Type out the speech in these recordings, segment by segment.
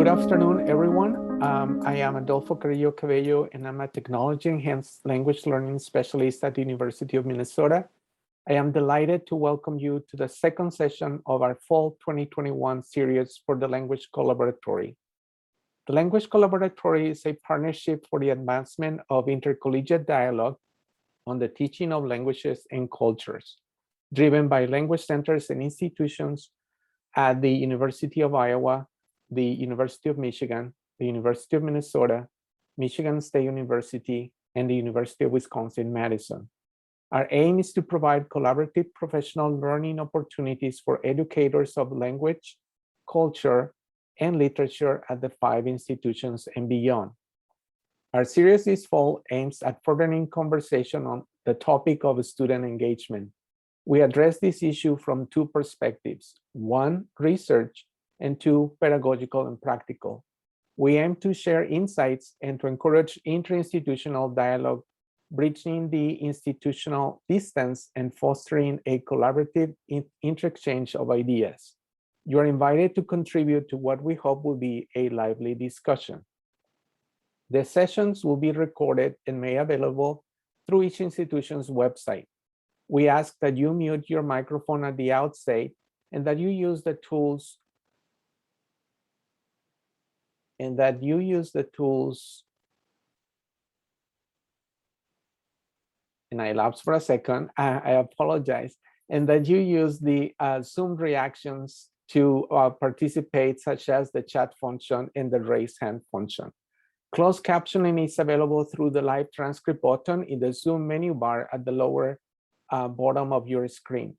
Good afternoon, everyone. I am Adolfo Carrillo Cabello, and I'm a Technology Enhanced Language Learning Specialist at the University of Minnesota. I am delighted to welcome you to the second session of our Fall 2021 series for the Language Collaboratory. The Language Collaboratory is a partnership for the advancement of intercollegiate dialogue on the teaching of languages and cultures, driven by language centers and institutions at the University of Iowa, the University of Michigan, the University of Minnesota, Michigan State University, and the University of Wisconsin-Madison. Our aim is to provide collaborative professional learning opportunities for educators of language, culture, and literature at the 5 institutions and beyond. Our series this fall aims at furthering conversation on the topic of student engagement. We address this issue from 2 perspectives: 1, research, and 2, pedagogical and practical. We aim to share insights and to encourage interinstitutional dialogue, bridging the institutional distance and fostering a collaborative interchange of ideas. You are invited to contribute to what we hope will be a lively discussion. The sessions will be recorded and made available through each institution's website. We ask that you mute your microphone at the outset and that you use the tools and I lapsed for a second, I apologize, and that you use the Zoom reactions to participate, such as the chat function and the raise hand function. Closed captioning is available through the live transcript button in the Zoom menu bar at the lower bottom of your screen.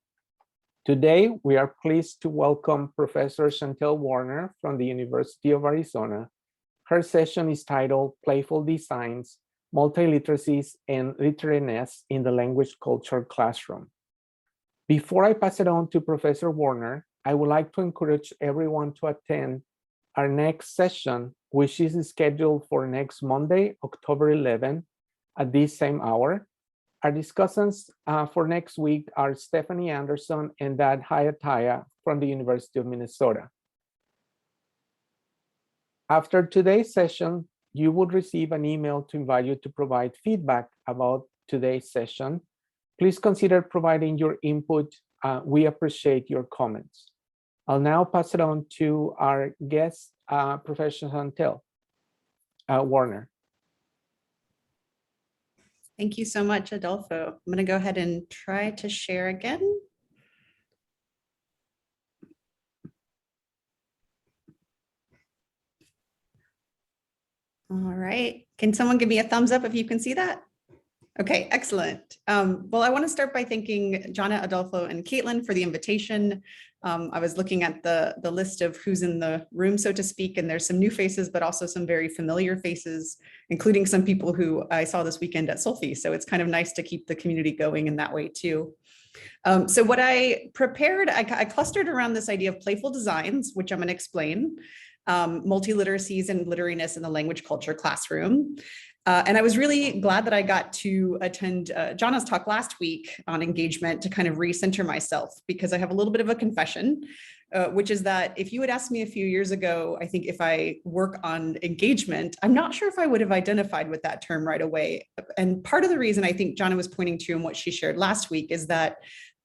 Today, we are pleased to welcome Professor Chantelle Warner from the University of Arizona. Her session is titled Playful Designs, Multiliteracies, and Literariness in the Language Culture Classroom. Before I pass it on to Professor Warner, I would like to encourage everyone to attend our next session, which is scheduled for next Monday, October 11, at this same hour. Our discussants for next week are Stephanie Anderson and Dad Hayataya from the University of Minnesota. After today's session, you would receive an email to invite you to provide feedback about today's session. Please consider providing your input. We appreciate your comments. I'll now pass it on to our guest, Professor Chantelle Warner. Thank you so much, Adolfo. I'm going to go ahead and try to share again. All right. Can someone give me a thumbs up if you can see that? Okay, excellent. Well, I want to start by thanking Jana, Adolfo, and Caitlin for the invitation. I was looking at the list of who's in the room, so to speak, and there's some new faces, but also some very familiar faces, including some people who I saw this weekend at Solfi. So it's kind of nice to keep the community going in that way too. So what I prepared, I clustered around this idea of playful designs, which I'm going to explain, multiliteracies and literariness in the language culture classroom. And I was really glad that I got to attend Jana's talk last week on engagement to kind of recenter myself, because I have a little bit of a confession, which is that if you had asked me a few years ago, I think if I work on engagement, I'm not sure if I would have identified with that term right away. And part of the reason I think Jana was pointing to in what she shared last week is that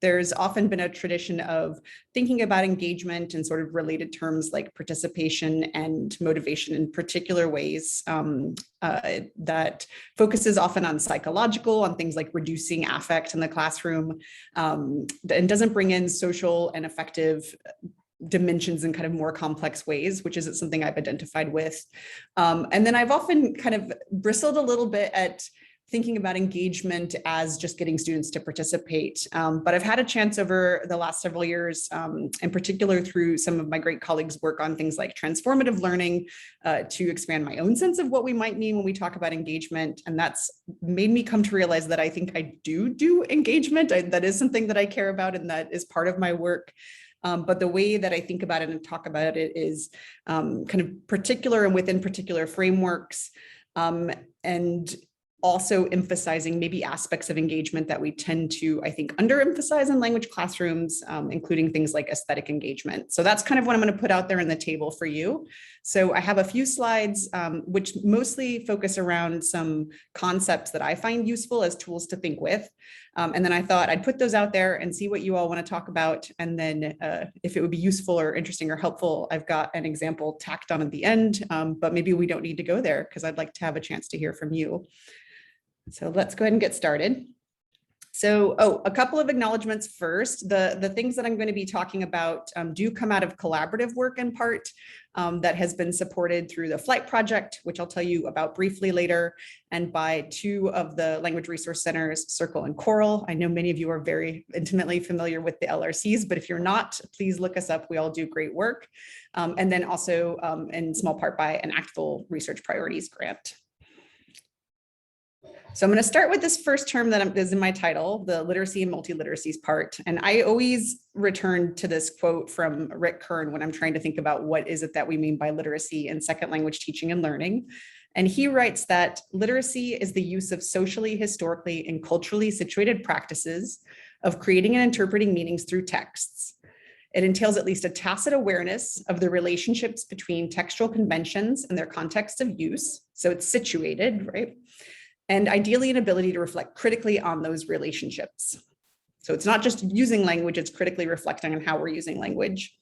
there's often been a tradition of thinking about engagement in sort of related terms like participation and motivation in particular ways that focuses often on psychological, on things like reducing affect in the classroom, and doesn't bring in social and affective dimensions in kind of more complex ways, which isn't something I've identified with. And then I've often kind of bristled a little bit at thinking about engagement as just getting students to participate. But I've had a chance over the last several years, in particular through some of my great colleagues' work on things like transformative learning, to expand my own sense of what we might mean when we talk about engagement. And that's made me come to realize that I think I do engagement. That is something that I care about and that is part of my work. But the way that I think about it and talk about it is kind of particular and within particular frameworks, and also emphasizing maybe aspects of engagement that we tend to, I think, underemphasize in language classrooms, including things like aesthetic engagement. So that's kind of what I'm going to put out there on the table for you. So I have a few slides which mostly focus around some concepts that I find useful as tools to think with. And then I thought I'd put those out there and see what you all want to talk about. And then if it would be useful or interesting or helpful, I've got an example tacked on at the end, but maybe we don't need to go there because I'd like to have a chance to hear from you. So let's go ahead and get started. So, a couple of acknowledgements first. The things that I'm going to be talking about do come out of collaborative work in part that has been supported through the Flight Project, which I'll tell you about briefly later, and by two of the language resource centers, Circle and Coral. I know many of you are very intimately familiar with the LRCs, but if you're not, please look us up. We all do great work. And then also in small part by an Actful Research Priorities grant. So I'm going to start with this first term that is in my title, the literacy and multiliteracies part. And I always return to this quote from Rick Kern when I'm trying to think about what is it that we mean by literacy in second language teaching and learning. And he writes that literacy is the use of socially, historically, and culturally situated practices of creating and interpreting meanings through texts. It entails at least a tacit awareness of the relationships between textual conventions and their context of use. So it's situated, right? And ideally an ability to reflect critically on those relationships. So it's not just using language, it's critically reflecting on how we're using language.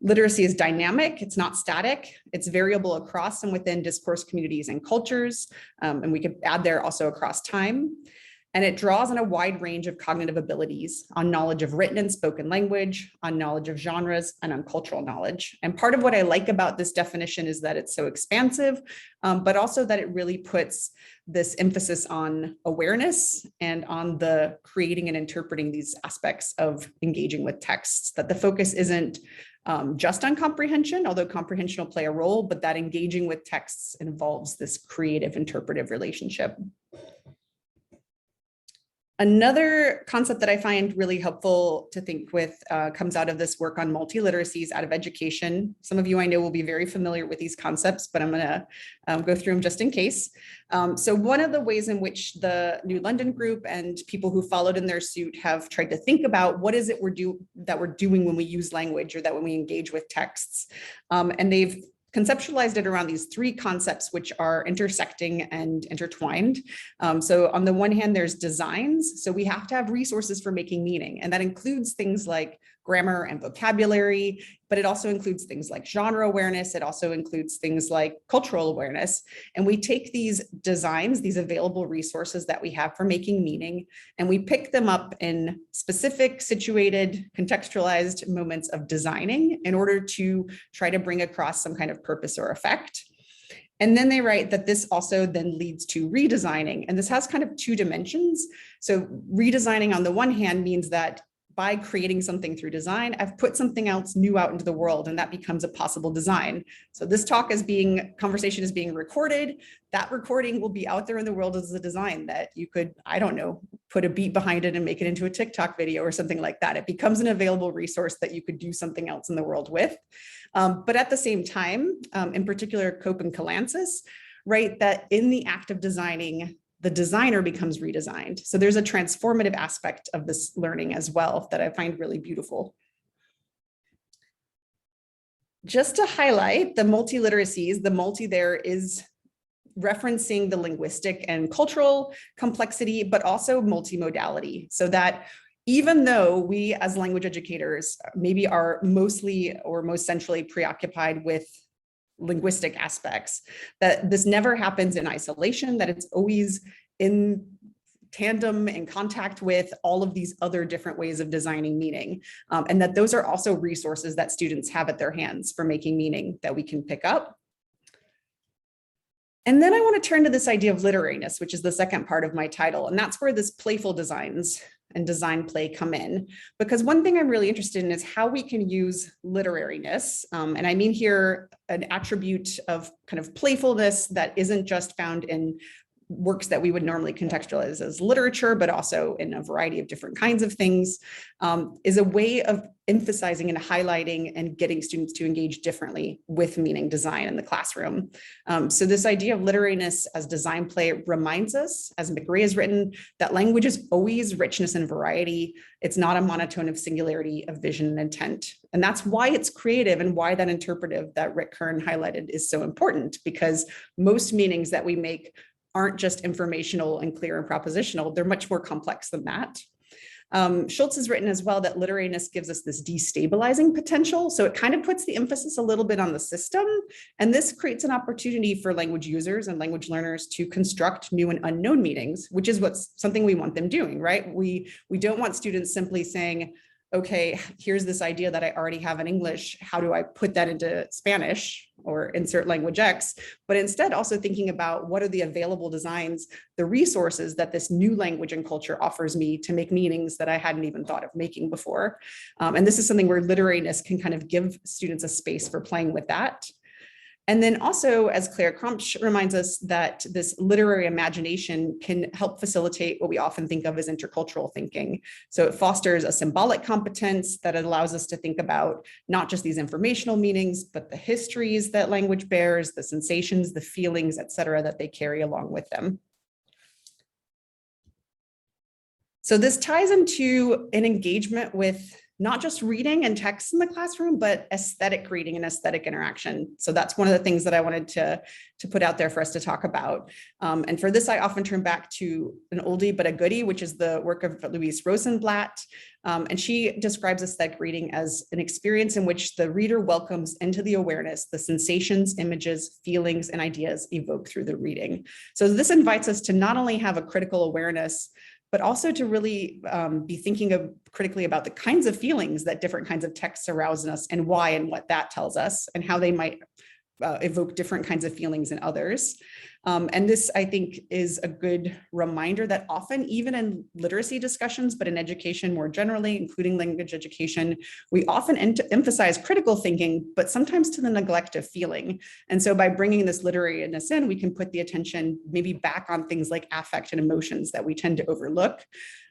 Literacy is dynamic, it's not static, it's variable across and within discourse communities and cultures, and we could add there also across time. And it draws on a wide range of cognitive abilities, on knowledge of written and spoken language, on knowledge of genres, and on cultural knowledge. And part of what I like about this definition is that it's so expansive, but also that it really puts this emphasis on awareness and on the creating and interpreting these aspects of engaging with texts, that the focus isn't just on comprehension, although comprehension will play a role, but that engaging with texts involves this creative interpretive relationship. Another concept that I find really helpful to think with comes out of this work on multiliteracies out of education. Some of you I know will be very familiar with these concepts, but I'm going to go through them just in case. So one of the ways in which the New London group and people who followed in their suit have tried to think about what is it we're doing when we use language or that when we engage with texts. And they've conceptualized it around these three concepts, which are intersecting and intertwined. So on the one hand, there's designs. So we have to have resources for making meaning. And that includes things like grammar and vocabulary, but it also includes things like genre awareness. It also includes things like cultural awareness. And we take these designs, these available resources that we have for making meaning, and we pick them up in specific, situated, contextualized moments of designing in order to try to bring across some kind of purpose or effect. And then they write that this also then leads to redesigning. And this has kind of two dimensions. So redesigning on the one hand means that by creating something through design, I've put something else new out into the world, and that becomes a possible design. So this conversation is being recorded. That recording will be out there in the world as a design that you could, I don't know, put a beat behind it and make it into a TikTok video or something like that. It becomes an available resource that you could do something else in the world with. But at the same time, in particular, Cope and Kalantzis, right, that in the act of designing, the designer becomes redesigned. So there's a transformative aspect of this learning as well that I find really beautiful. Just to highlight the multiliteracies, the multi there is referencing the linguistic and cultural complexity, but also multimodality. So that even though we as language educators maybe are mostly or most centrally preoccupied with linguistic aspects, that this never happens in isolation, that it's always in tandem and contact with all of these other different ways of designing meaning. And that those are also resources that students have at their hands for making meaning that we can pick up. And then I want to turn to this idea of literariness, which is the second part of my title. And that's where this playful designs and design play come in. Because one thing I'm really interested in is how we can use literariness. And I mean here an attribute of kind of playfulness that isn't just found in works that we would normally contextualize as literature, but also in a variety of different kinds of things, is a way of emphasizing and highlighting and getting students to engage differently with meaning design in the classroom. So this idea of literariness as design play reminds us, as McRae has written, that language is always richness and variety. It's not a monotone of singularity of vision and intent. And that's why it's creative and why that interpretive that Rick Kern highlighted is so important, because most meanings that we make aren't just informational and clear and propositional. They're much more complex than that. Schultz has written as well that literariness gives us this destabilizing potential. So it kind of puts the emphasis a little bit on the system. And this creates an opportunity for language users and language learners to construct new and unknown meanings, which is something we want them doing, right? We don't want students simply saying, okay, here's this idea that I already have in English. How do I put that into Spanish or insert language X? But instead also thinking about what are the available designs, the resources that this new language and culture offers me to make meanings that I hadn't even thought of making before. And this is something where literariness can kind of give students a space for playing with that. And then also, as Claire Crumpsch reminds us, that this literary imagination can help facilitate what we often think of as intercultural thinking. So it fosters a symbolic competence that allows us to think about not just these informational meanings, but the histories that language bears, the sensations, the feelings, et cetera, that they carry along with them. So this ties into an engagement with not just reading and text in the classroom, but aesthetic reading and aesthetic interaction. So that's one of the things that I wanted to put out there for us to talk about. And for this, I often turn back to an oldie but a goodie, which is the work of Louise Rosenblatt. And she describes aesthetic reading as an experience in which the reader welcomes into the awareness the sensations, images, feelings, and ideas evoked through the reading. So this invites us to not only have a critical awareness, but also to really be thinking critically about the kinds of feelings that different kinds of texts arouse in us and why and what that tells us and how they might evoke different kinds of feelings in others. And this, I think, is a good reminder that often, even in literacy discussions, but in education more generally, including language education, we often emphasize critical thinking, but sometimes to the neglect of feeling. And so by bringing this literariness in, we can put the attention maybe back on things like affect and emotions that we tend to overlook.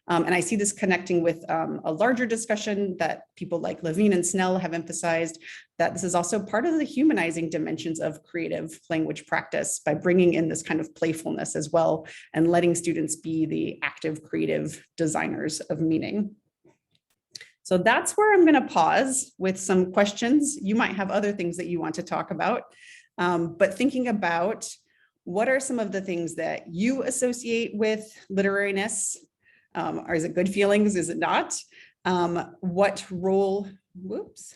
And I see this connecting with a larger discussion that people like Levine and Snell have emphasized, that this is also part of the humanizing dimensions of creative language practice by bringing in this kind of playfulness as well and letting students be the active creative designers of meaning. So that's where I'm going to pause with some questions. You might have other things that you want to talk about, but thinking about what are some of the things that you associate with literariness? Or is it good feelings? Is it not? What role, whoops,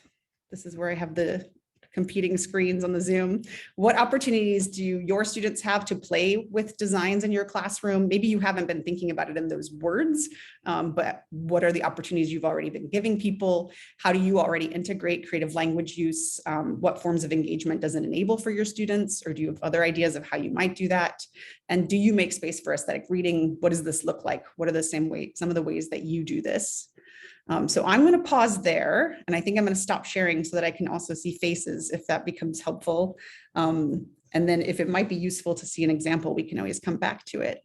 this is where I have the competing screens on the Zoom. What opportunities do your students have to play with designs in your classroom? Maybe you haven't been thinking about it in those words, but what are the opportunities you've already been giving people? How do you already integrate creative language use? What forms of engagement does it enable for your students? Or do you have other ideas of how you might do that? And do you make space for aesthetic reading? What does this look like? What are some of the ways that you do this? So I'm going to pause there, and I think I'm going to stop sharing so that I can also see faces if that becomes helpful. And then if it might be useful to see an example, we can always come back to it.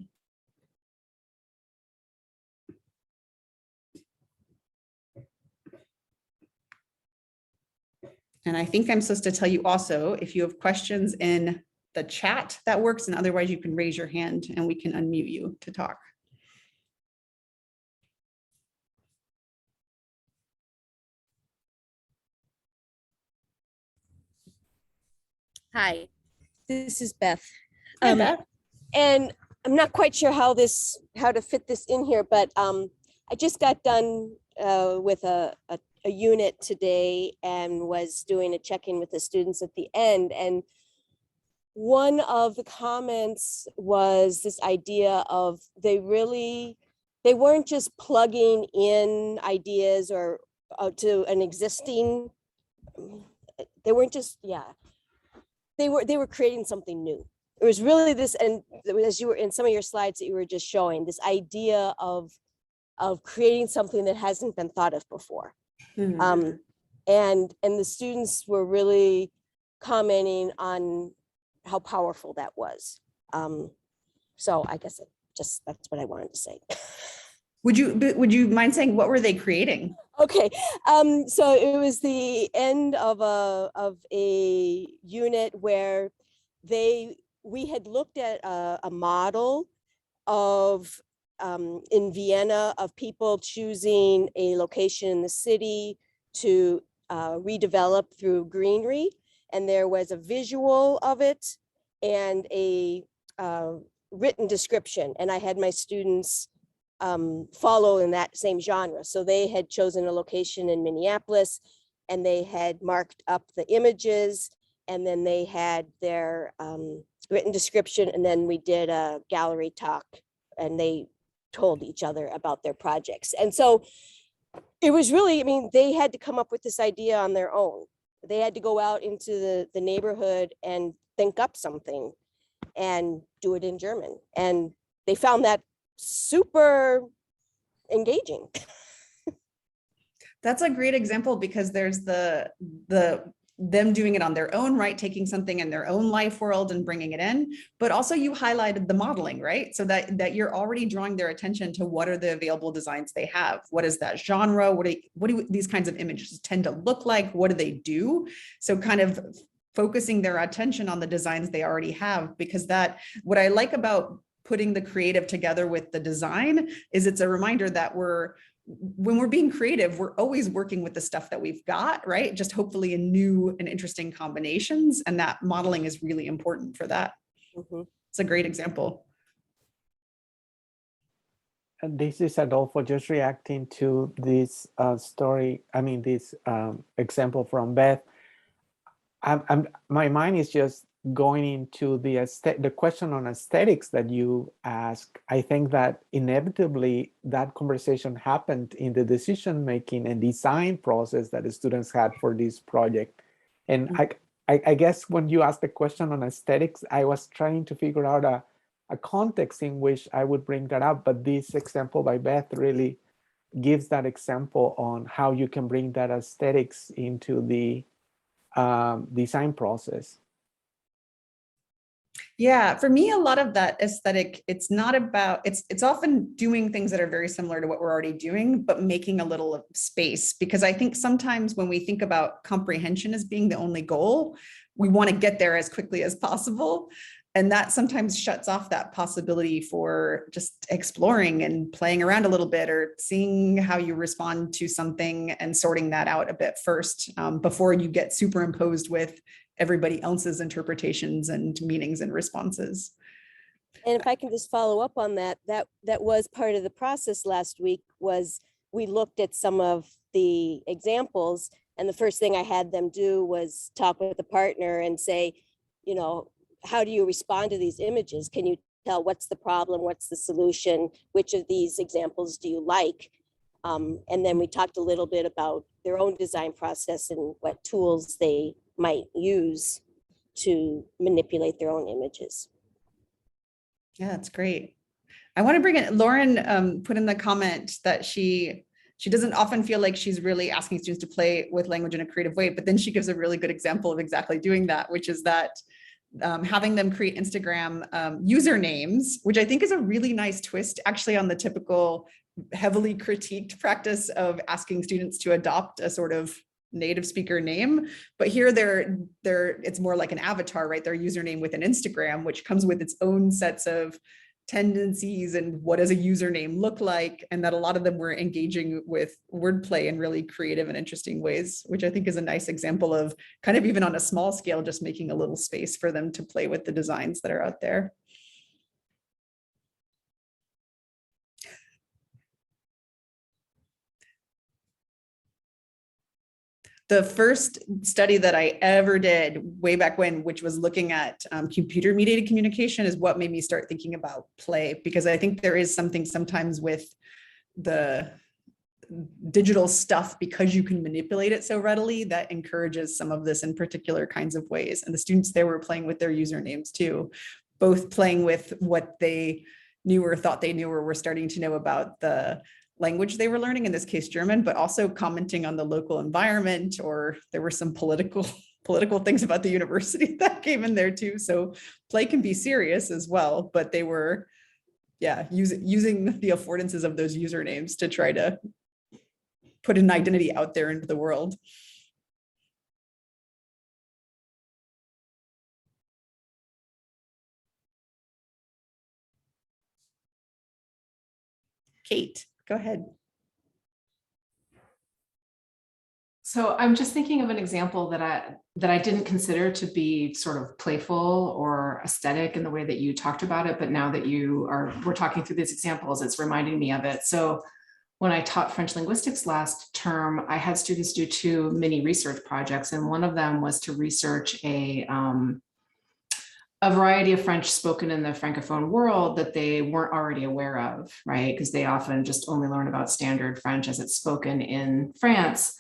And I think I'm supposed to tell you also, if you have questions in the chat, that works, and otherwise you can raise your hand and we can unmute you to talk. Hi, this is Beth. Hi, Beth. And I'm not quite sure how to fit this in here, but I just got done with a unit today and was doing a check-in with the students at the end. And one of the comments was this idea of they weren't just plugging in ideas or to an existing, they weren't just, they were creating something new. It was really this, and as you were in some of your slides that you were just showing, this idea of creating something that hasn't been thought of before. Mm-hmm. And the students were really commenting on how powerful that was. So I guess that's what I wanted to say. Would you mind saying what were they creating? Okay, so it was the end of a unit where we had looked at a model of in Vienna of people choosing a location in the city to redevelop through greenery, and there was a visual of it and a written description, and I had my students follow in that same genre. So they had chosen a location in Minneapolis, and they had marked up the images, and then they had their written description, and then we did a gallery talk, and they told each other about their projects. And so it was really, I mean, they had to come up with this idea on their own. They had to go out into the neighborhood and think up something and do it in German. And they found that super engaging. That's a great example, because there's them doing it on their own, right? Taking something in their own life world and bringing it in, but also you highlighted the modeling, right? So that you're already drawing their attention to what are the available designs they have. What is that genre? What do these kinds of images tend to look like? What do they do? So kind of focusing their attention on the designs they already have, because what I like about putting the creative together with the design is it's a reminder that when we're being creative, we're always working with the stuff that we've got, right? Just hopefully in new and interesting combinations. And that modeling is really important for that. Mm-hmm. It's a great example. And this is Adolfo, just reacting to this this example from Beth. My mind is just going into the question on aesthetics that you ask. I think that inevitably that conversation happened in the decision-making and design process that the students had for this project. And I guess when you asked the question on aesthetics, I was trying to figure out a context in which I would bring that up. But this example by Beth really gives that example on how you can bring that aesthetics into the design process. Yeah, for me, a lot of that aesthetic, it's not about, it's often doing things that are very similar to what we're already doing, but making a little space. Because I think sometimes when we think about comprehension as being the only goal, we want to get there as quickly as possible. And that sometimes shuts off that possibility for just exploring and playing around a little bit, or seeing how you respond to something and sorting that out a bit first, before you get superimposed with everybody else's interpretations and meanings and responses. And if I can just follow up on that was part of the process last week. Was we looked at some of the examples, and the first thing I had them do was talk with the partner and say, you know, how do you respond to these images? Can you tell what's the problem? What's the solution? Which of these examples do you like? And then we talked a little bit about their own design process and what tools they might use to manipulate their own images. Yeah, that's great. I want to bring in Lauren, put in the comment that she doesn't often feel like she's really asking students to play with language in a creative way, but then she gives a really good example of exactly doing that, which is that having them create Instagram usernames, which I think is a really nice twist actually on the typical heavily critiqued practice of asking students to adopt a sort of native speaker name. But here it's more like an avatar, right? Their username with an Instagram, which comes with its own sets of tendencies and what does a username look like, and that a lot of them were engaging with wordplay in really creative and interesting ways, which I think is a nice example of kind of even on a small scale, just making a little space for them to play with the designs that are out there. The first study that I ever did way back when, which was looking at computer mediated communication, is what made me start thinking about play, because I think there is something sometimes with the digital stuff, because you can manipulate it so readily, that encourages some of this in particular kinds of ways. And the students there were playing with their usernames too, both playing with what they knew or thought they knew or were starting to know about the language they were learning, in this case German, but also commenting on the local environment, or there were some political political things about the university that came in there too. So play can be serious as well, but they were, yeah, using the affordances of those usernames to try to put an identity out there into the world. Kate, go ahead. So I'm just thinking of an example that I didn't consider to be sort of playful or aesthetic in the way that you talked about it, but now that we're talking through these examples, it's reminding me of it. So when I taught French linguistics last term, I had students do 2 mini research projects, and one of them was to research a variety of French spoken in the Francophone world that they weren't already aware of, right? Because they often just only learn about standard French as it's spoken in France.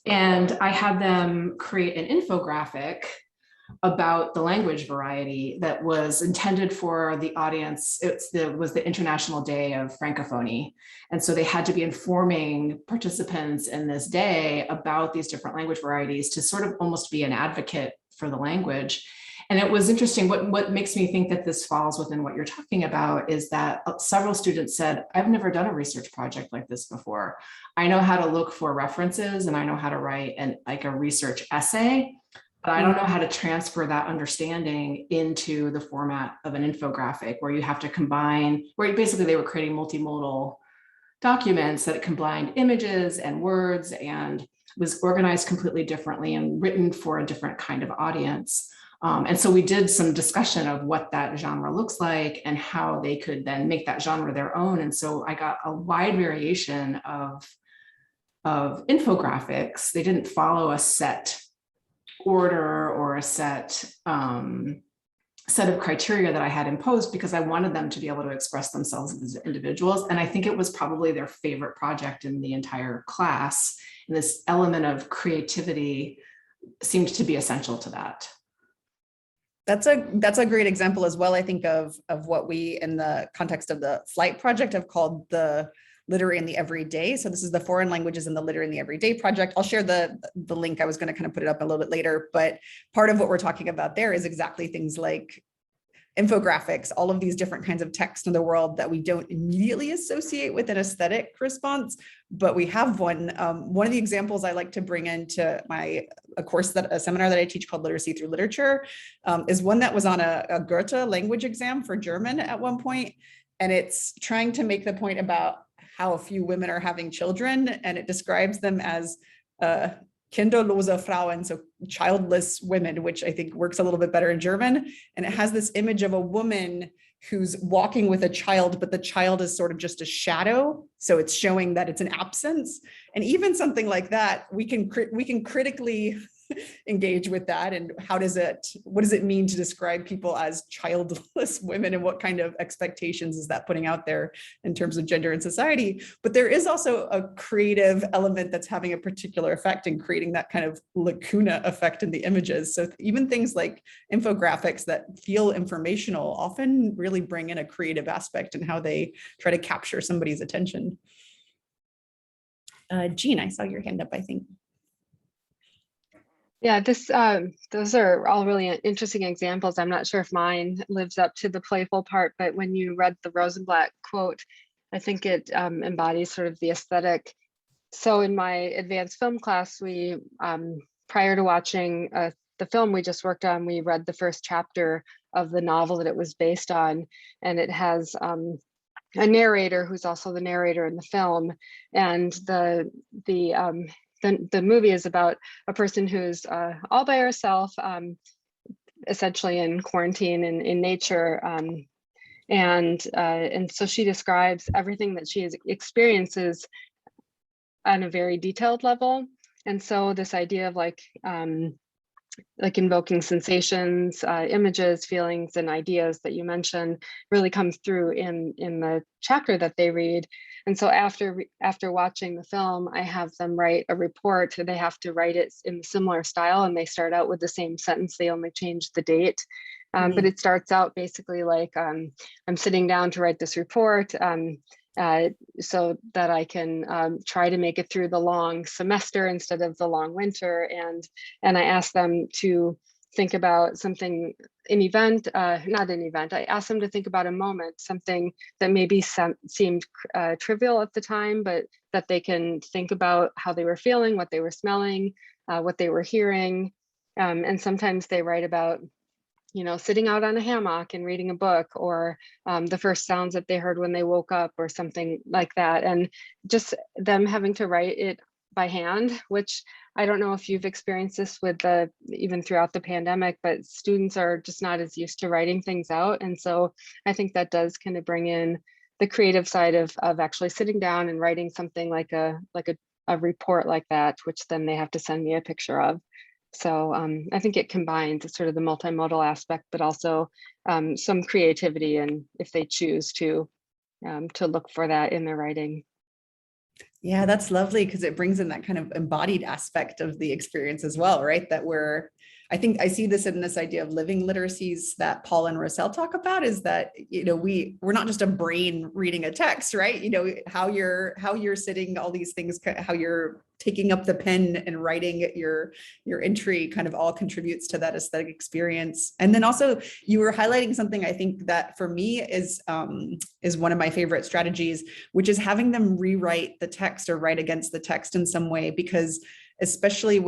And I had them create an infographic about the language variety that was intended for the audience. It was the International Day of Francophonie. And so they had to be informing participants in this day about these different language varieties to sort of almost be an advocate for the language. And it was interesting. What makes me think that this falls within what you're talking about is that several students said, I've never done a research project like this before. I know how to look for references and I know how to write a research essay, but I don't know how to transfer that understanding into the format of an infographic where you have to combine, where basically they were creating multimodal documents that combined images and words and was organized completely differently and written for a different kind of audience. And so we did some discussion of what that genre looks like and how they could then make that genre their own. And so I got a wide variation of infographics. They didn't follow a set order or a set of criteria that I had imposed because I wanted them to be able to express themselves as individuals. And I think it was probably their favorite project in the entire class. And this element of creativity seemed to be essential to that. That's a great example as well, I think, of what we, in the context of the flight project, have called the literary in the everyday. So this is the foreign languages and the literary in the everyday project. I'll share the link. I was going to kind of put it up a little bit later, but part of what we're talking about there is exactly things like infographics, all of these different kinds of text in the world that we don't immediately associate with an aesthetic response, but we have one. One of the examples I like to bring into a seminar that I teach called Literacy Through Literature is one that was on a Goethe language exam for German at one point. And it's trying to make the point about how a few women are having children, and it describes them as kinderlose Frauen, so childless women, which I think works a little bit better in German. And it has this image of a woman who's walking with a child, but the child is sort of just a shadow. So it's showing that it's an absence. And even something like that, we can critically engage with that. And what does it mean to describe people as childless women, and what kind of expectations is that putting out there in terms of gender and society? But there is also a creative element that's having a particular effect in creating that kind of lacuna effect in the images. So even things like infographics that feel informational often really bring in a creative aspect in how they try to capture somebody's attention. Jean, I saw your hand up, I think. Yeah, those are all really interesting examples. I'm not sure if mine lives up to the playful part, but when you read the Rosenblatt quote, I think it embodies sort of the aesthetic. So in my advanced film class, we, prior to watching the film we just worked on, we read the first chapter of the novel that it was based on, and it has a narrator who's also the narrator in the film, and the movie is about a person who's all by herself, essentially in quarantine in nature, and so she describes everything that she experiences on a very detailed level. And so this idea of like invoking sensations, images, feelings, and ideas that you mentioned really comes through in the chapter that they read. And so after watching the film, I have them write a report. They have to write it in a similar style, and they start out with the same sentence. They only change the date. But it starts out basically like, I'm sitting down to write this report. And so that I can try to make it through the long semester instead of the long winter. And I asked them to think about something, an event, not an event. I asked them to think about a moment, something that maybe seemed trivial at the time, but that they can think about how they were feeling, what they were smelling, what they were hearing. And sometimes they write about, you know, sitting out on a hammock and reading a book, or the first sounds that they heard when they woke up, or something like that. And just them having to write it by hand, which I don't know if you've experienced this with even throughout the pandemic, but students are just not as used to writing things out. And so I think that does kind of bring in the creative side of actually sitting down and writing something like a report like that, which then they have to send me a picture of. So I think it combines sort of the multimodal aspect, but also some creativity, and if they choose to look for that in their writing. Yeah, that's lovely, because it brings in that kind of embodied aspect of the experience as well, right? That I think I see this in this idea of living literacies that Paul and Rossell talk about, is that, you know, we're not just a brain reading a text, right? You know, how you're sitting, all these things, how you're taking up the pen and writing your entry kind of all contributes to that aesthetic experience. And then also you were highlighting something I think that for me is one of my favorite strategies, which is having them rewrite the text or write against the text in some way, because especially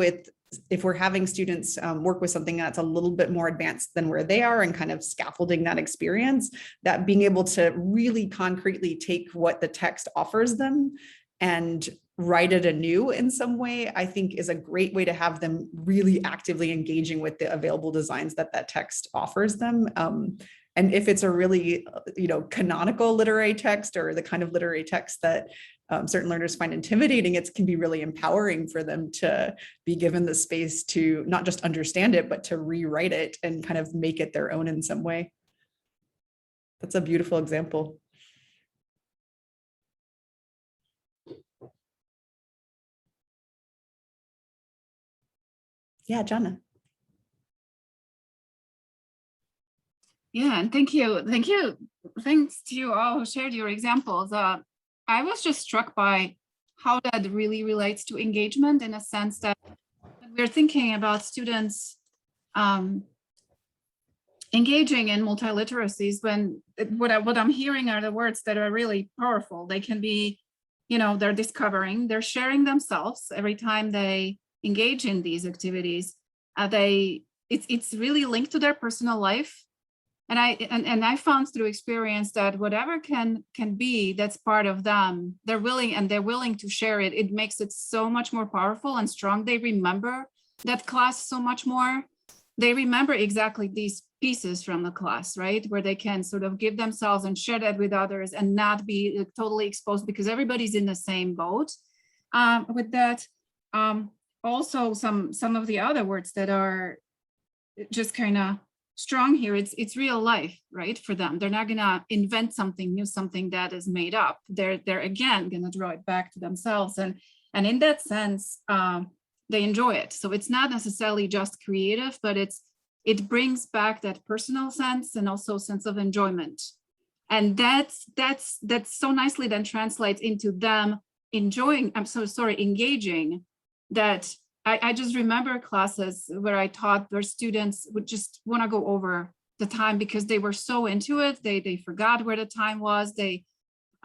if we're having students work with something that's a little bit more advanced than where they are, and kind of scaffolding that experience, that being able to really concretely take what the text offers them and write it anew in some way, I think is a great way to have them really actively engaging with the available designs that text offers them. And if it's a really, you know, canonical literary text, or the kind of literary text that certain learners find intimidating, it can be really empowering for them to be given the space to not just understand it, but to rewrite it and kind of make it their own in some way. That's a beautiful example. Yeah, Jana. Yeah, and thank you. Thanks to you all who shared your examples. I was just struck by how that really relates to engagement, in a sense that we're thinking about students engaging in multiliteracies, when what I'm hearing are the words that are really powerful. They can be, you know, they're discovering, they're sharing themselves every time they engage in these activities. It's really linked to their personal life. And I found through experience that whatever can be that's part of them, they're willing to share it. It makes it so much more powerful and strong. They remember that class so much more. They remember exactly these pieces from the class, right? Where they can sort of give themselves and share that with others and not be totally exposed, because everybody's in the same boat with that. Also, some of the other words that are just kind of strong here, it's real life, right? For them, they're not gonna invent something new, something that is made up. They're again gonna draw it back to themselves, and in that sense, they enjoy it. So it's not necessarily just creative, but it brings back that personal sense and also sense of enjoyment, and that's so nicely then translates into them enjoying. Engaging. That I just remember classes where I taught where students would just want to go over the time because they were so into it. They forgot where the time was. They,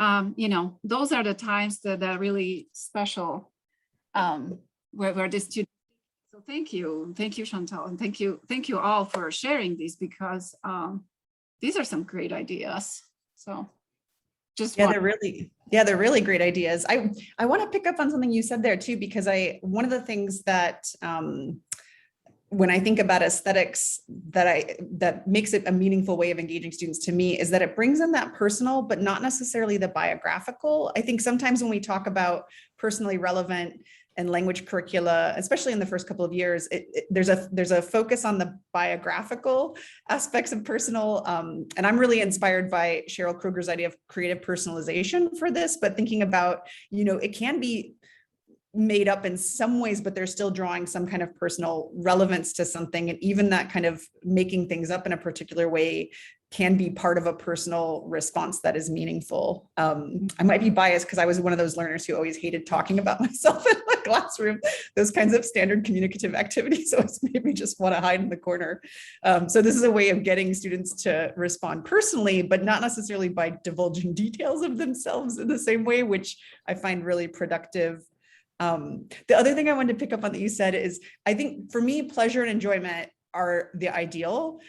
you know, those are the times that are really special, where the students. So thank you, Chantelle, and thank you all for sharing these, because these are some great ideas. So. They're really great ideas. I want to pick up on something you said there too, because one of the things that when I think about aesthetics that makes it a meaningful way of engaging students to me is that it brings in that personal, but not necessarily the biographical. I think sometimes when we talk about personally relevant and language curricula, especially in the first couple of years, there's a focus on the biographical aspects of personal. And I'm really inspired by Cheryl Kruger's idea of creative personalization for this, but thinking about, you know, it can be made up in some ways, but they're still drawing some kind of personal relevance to something. And even that kind of making things up in a particular way can be part of a personal response that is meaningful. I might be biased because I was one of those learners who always hated talking about myself in the classroom, those kinds of standard communicative activities. So it's made me just want to hide in the corner. So this is a way of getting students to respond personally, but not necessarily by divulging details of themselves in the same way, which I find really productive. The other thing I wanted to pick up on that you said is, I think for me, pleasure and enjoyment are the ideal,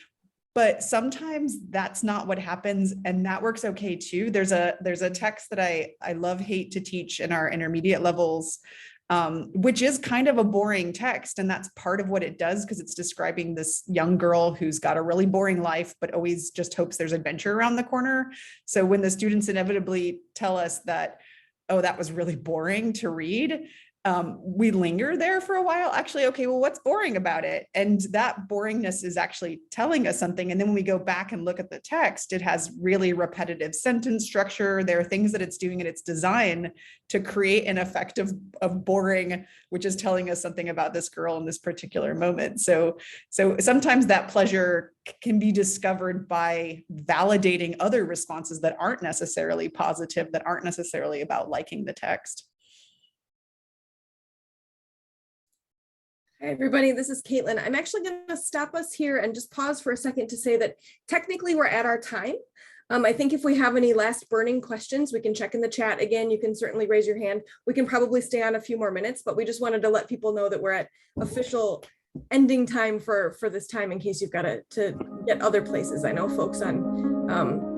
but sometimes that's not what happens, and that works okay too. There's a text that I love, hate to teach in our intermediate levels, which is kind of a boring text, and that's part of what it does, because it's describing this young girl who's got a really boring life, but always just hopes there's adventure around the corner. So when the students inevitably tell us that, oh, that was really boring to read, we linger there for a while. Actually, okay, well, what's boring about it? And that boringness is actually telling us something. And then when we go back and look at the text, it has really repetitive sentence structure. There are things that it's doing in its design to create an effect of boring, which is telling us something about this girl in this particular moment. So sometimes that pleasure can be discovered by validating other responses that aren't necessarily positive, that aren't necessarily about liking the text. Hi, everybody, this is Caitlin. I'm actually going to stop us here and just pause for a second to say that technically we're at our time. I think if we have any last burning questions, we can check in the chat. Again, you can certainly raise your hand. We can probably stay on a few more minutes, but we just wanted to let people know that we're at official ending time for this time in case you've got to get other places. I know folks on